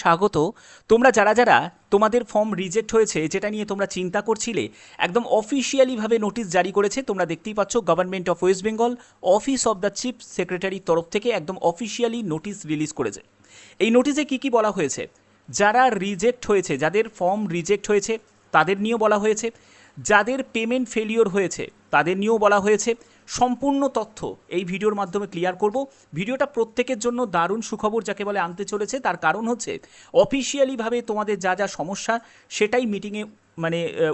স্বাগত। তোমরা যারা যারা তোমাদের ফর্ম রিজেক্ট হয়েছে যেটা নিয়ে তোমরা চিন্তা করছিলে, একদম অফিসিয়ালিভাবে নোটিশ জারি করেছে। তোমরা দেখতেই পাচ্ছ government of West Bengal office of the chief সেক্রেটারির তরফ থেকে একদম অফিসিয়ালি নোটিশ রিলিজ করেছে। এই নোটিশে কি কি বলা হয়েছে, যারা রিজেক্ট হয়েছে, যাদের ফর্ম রিজেক্ট হয়েছে তাদের নিয়েও বলা হয়েছে, যাদের পেমেন্ট ফেলিওর হয়েছে তাদের নিয়েও বলা হয়েছে। সম্পূর্ণ তথ্য এই ভিডিওর মাধ্যমে ক্লিয়ার করব। ভিডিওটা প্রত্যেকের জন্য দারুণ সুখবর যাকে বলে আনতে চলেছে, তার কারণ হচ্ছে অফিসিয়ালিভাবে তোমাদের যা যা সমস্যা সেটাই মিটিংয়ে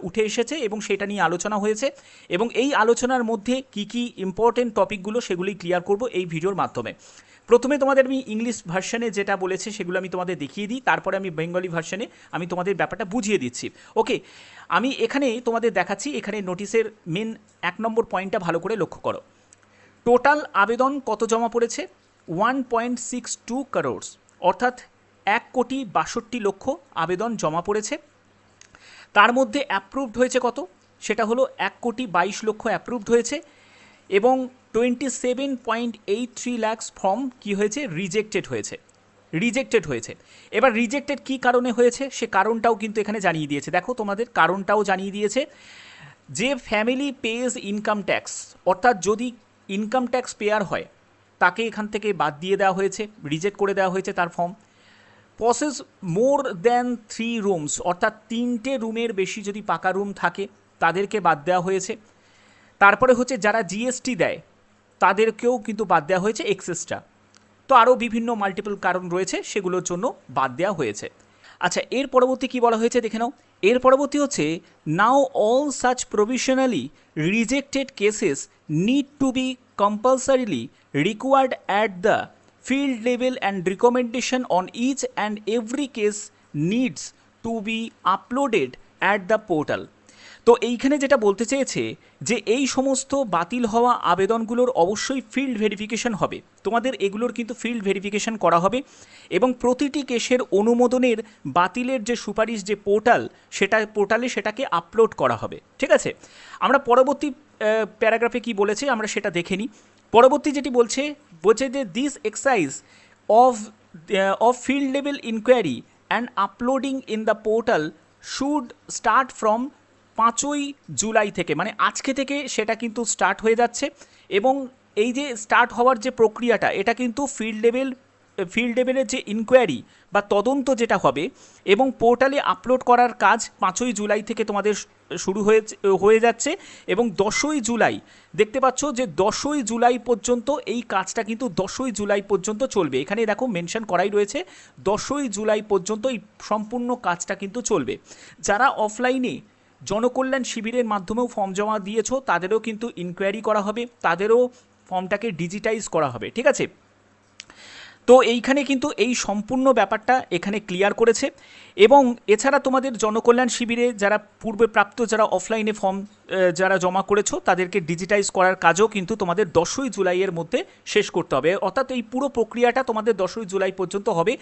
উঠে এসেছে এবং সেটা নিয়ে আলোচনা হয়েছে, এবং এই আলোচনার মধ্যে কি কি ইম্পর্টেন্ট টপিকগুলো সেগুলি ক্লিয়ার করব এই ভিডিওর মাধ্যমে। প্রথমে তোমাদের আমি ইংলিশ ভার্সনে যেটা বলেছে সেগুলো আমি তোমাদের দেখিয়ে দিই, তারপরে আমি বেঙ্গলি ভার্সনে আমি তোমাদের ব্যাপারটা বুঝিয়ে দিচ্ছি। ওকে, আমি এখানে তোমাদের দেখাচ্ছি। এখানে নোটিশের মেন 1 নম্বর পয়েন্টটা ভালো করে লক্ষ্য করো। টোটাল আবেদন কত জমা পড়েছে? 1.62 crores, অর্থাৎ 1,62,00,000 আবেদন জমা পড়েছে। তার মধ্যে অ্যাপ্রুভড হয়েছে কত? সেটা হলো 1,22,00,000 অ্যাপ্রুভড হয়েছে, এবং 27.83 lakhs ফর্ম কি হয়েছে? রিজেক্টেড হয়েছে। এবার রিজেক্টেড কী কারণে হয়েছে সে কারণটাও কিন্তু এখানে জানিয়ে দিয়েছে। দেখো, তোমাদের কারণটাও জানিয়ে দিয়েছে যে ফ্যামিলি পেজ ইনকাম ট্যাক্স, অর্থাৎ যদি ইনকাম ট্যাক্স পেয়ার হয় তাকে এখান থেকে বাদ দিয়ে দেওয়া হয়েছে, রিজেক্ট করে দেওয়া হয়েছে তার form. Possess more than 3 rooms, অর্থাৎ 3টে রুমের বেশি যদি পাকা রুম থাকে তাদেরকে বাদ দেওয়া হয়েছে। তারপরে হচ্ছে যারা জিএসটি দেয় তাদেরকেও কিন্তু বাদ দেওয়া হয়েছে এক্সেসটা। তো আরও বিভিন্ন মাল্টিপল কারণ রয়েছে, সেগুলোর জন্য বাদ দেওয়া হয়েছে। আচ্ছা, এর পরবর্তী কি বলা হয়েছে দেখে নাও। এর পরবর্তী হচ্ছে now all such provisionally rejected cases need to be compulsorily required at the field level and recommendation on each and every case needs to be uploaded at the portal. তো এইখানে যেটা বলতে চেয়েছে যে এই সমস্ত বাতিল হওয়া আবেদনগুলোর অবশ্যই ফিল্ড ভেরিফিকেশন হবে। তোমাদের এগুলোর কিন্তু ফিল্ড ভেরিফিকেশন করা হবে, এবং প্রতিটি কেসের অনুমোদনের বাতিলের যে সুপারিশ যে পোর্টালে সেটাকে আপলোড করা হবে। ঠিক আছে, আমরা পরবর্তী প্যারাগ্রাফে কি বলেছে আমরা সেটা দেখে নিই। পরবর্তী যেটি বলছে যে this exercise of field level inquiry and uploading in the portal should start from 5ই জুলাই থেকে, মানে আজকে থেকে সেটা কিন্তু স্টার্ট হয়ে যাচ্ছে। এবং এই যে স্টার্ট হওয়ার যে প্রক্রিয়াটা, এটা কিন্তু ফিল্ড লেভেলের যে ইনকোয়ারি বা তদন্ত যেটা হবে এবং পোর্টালে আপলোড করার কাজ 5ই জুলাই থেকে তোমাদের শুরু হয়ে যাচ্ছে, এবং 10ই জুলাই দেখতে পাচ্ছ যে 10ই জুলাই পর্যন্ত এই কাজটা কিন্তু 10ই জুলাই পর্যন্ত চলবে। এখানে দেখো মেনশন করাই রয়েছে 10ই জুলাই পর্যন্ত এই সম্পূর্ণ কাজটা কিন্তু চলবে। যারা অফলাইনে জনকল্যাণ শিবিরের মাধ্যমেও ফর্ম জমা দিয়েছো তাদেরও কিন্তু ইনকোয়ারি করা হবে, তাদেরও ফর্মটাকে ডিজিটাইজ করা হবে। ঠিক আছে, তো এইখানে কিন্তু এই সম্পূর্ণ ব্যাপারটা এখানে ক্লিয়ার করেছে। এবং এছাড়া তোমাদের জনকল্যাণ শিবিরে যারা পূর্বে প্রাপ্ত যারা অফলাইনে ফর্ম যারা জমা করেছো তাদেরকে ডিজিটাইজ করার কাজও কিন্তু তোমাদের 10ই জুলাইয়ের মধ্যে শেষ করতে হবে, অর্থাৎ এই পুরো প্রক্রিয়াটা তোমাদের 10ই জুলাই পর্যন্ত হবে।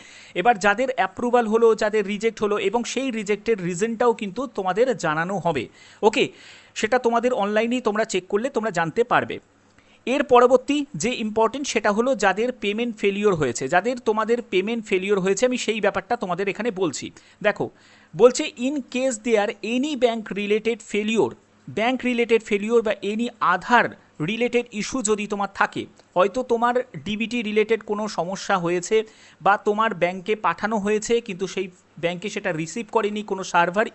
এবার যাদের অ্যাপ্রুভাল হলো, যাদের রিজেক্ট হলো, এবং সেই রিজেক্টের রিজনটাও কিন্তু তোমাদের জানানো হবে। ওকে, সেটা তোমাদের অনলাইনেই তোমরা চেক করলে তোমরা জানতে পারবে। এর পরবর্তী যে ইম্পর্টেন্ট সেটা হলো যাদের পেমেন্ট ফেলিওর হয়েছে, তোমাদের পেমেন্ট ফেলিওর হয়েছে, আমি সেই ব্যাপারটা তোমাদের এখানে বলছি। দেখো, বলছে in case there any bank related failure বা এনি আধার রিলেটেড ইস্যু যদি তোমার থাকে, হয়তো তোমার ডিবিটি রিলেটেড কোনো সমস্যা হয়েছে বা তোমার ব্যাংকে পাঠানো হয়েছে কিন্তু সেই ব্যাংকে সেটা রিসিভ করেনি কোনো সার্ভার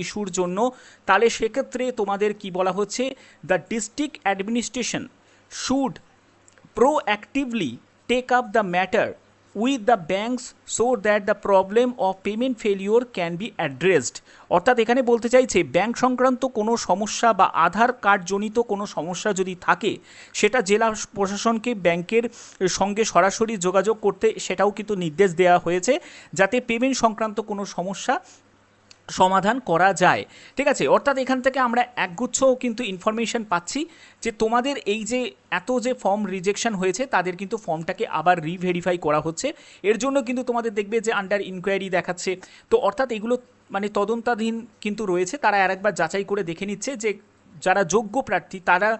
ইস্যুর জন্য, তাহলে সেক্ষেত্রে তোমাদের কি বলা হচ্ছে, the district administration should proactively take up the matter with the banks so that the problem of payment failure can be addressed. অর্থাৎ এখানে বলতে চাইছে ব্যাংক সংক্রান্ত কোনো সমস্যা বা আধার কার্ডজনিত কোনো সমস্যা যদি থাকে সেটা জেলা প্রশাসনকে ব্যাংকের সঙ্গে সরাসরি যোগাযোগ করতে সেটাও কিন্তু নির্দেশ দেওয়া হয়েছে, যাতে পেমেন্ট সংক্রান্ত কোনো সমস্যা সমাধান করা যায়। ঠিক আছে, অর্থাৎ এখান থেকে আমরা একগুচ্ছ কিন্তু ইনফরমেশন পাচ্ছি যে তোমাদের এই যে এত যে ফর্ম রিজেকশন হয়েছে তাদের কিন্তু ফর্মটাকে আবার রিভেরিফাই করা হচ্ছে। এর জন্য কিন্তু তোমাদের দেখবে যে আন্ডার ইনকোয়ারি দেখাচ্ছে। তো অর্থাৎ এগুলো তদন্তাধীন কিন্তু রয়েছে, তারা আরেকবার যাচাই করে দেখে নিচ্ছে যে যারা যোগ্য প্রার্থী তারা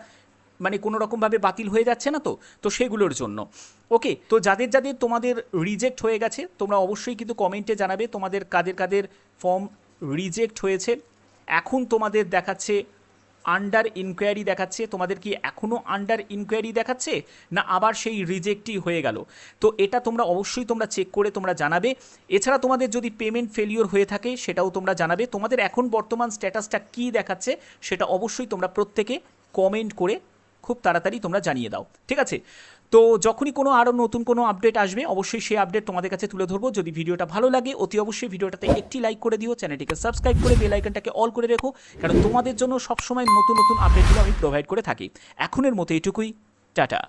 মানে কোনো রকমভাবে বাতিল হয়ে যাচ্ছে না, তো সেগুলোর জন্য। ওকে, তো যাদের যাদের তোমাদের রিজেক্ট হয়ে গেছে তোমরা অবশ্যই কিন্তু কমেন্টে জানাবে তোমাদের কাদের কাদের ফর্ম রিজেক্ট হয়েছে। এখন তোমাদের দেখাচ্ছে আন্ডার ইনকোয়ারি দেখাচ্ছে, তোমাদের কি এখনও আন্ডার ইনকোয়ারি দেখাচ্ছে না আবার সেই রিজেক্টই হয়ে গেল? তো এটা তোমরা অবশ্যই তোমরা চেক করে তোমরা জানাবে। এছাড়া তোমাদের যদি পেমেন্ট ফেলিওর হয়ে থাকে সেটাও তোমরা জানাবে। তোমাদের এখন বর্তমান স্ট্যাটাসটা কী দেখাচ্ছে সেটা অবশ্যই তোমরা প্রত্যেকে কমেন্ট করে খুব তাড়াতাড়ি তোমরা জানিয়ে দাও, ঠিক আছে? তো যখনই কোনো আরও নতুন কোনো আপডেট আসবে অবশ্যই সেই আপডেট তোমাদের কাছে তুলে ধরবো। যদি ভিডিওটা ভালো লাগে অতি অবশ্যই ভিডিওটাতে একটি লাইক করে দিও, চ্যানেলটিকে সাবস্ক্রাইব করে বেল আইকনটাকে অল করে রেখো, কারণ তোমাদের জন্য সবসময় নতুন নতুন আপডেটগুলো আমি প্রোভাইড করে থাকি। এখনের মতো এটুকুই, টাটা।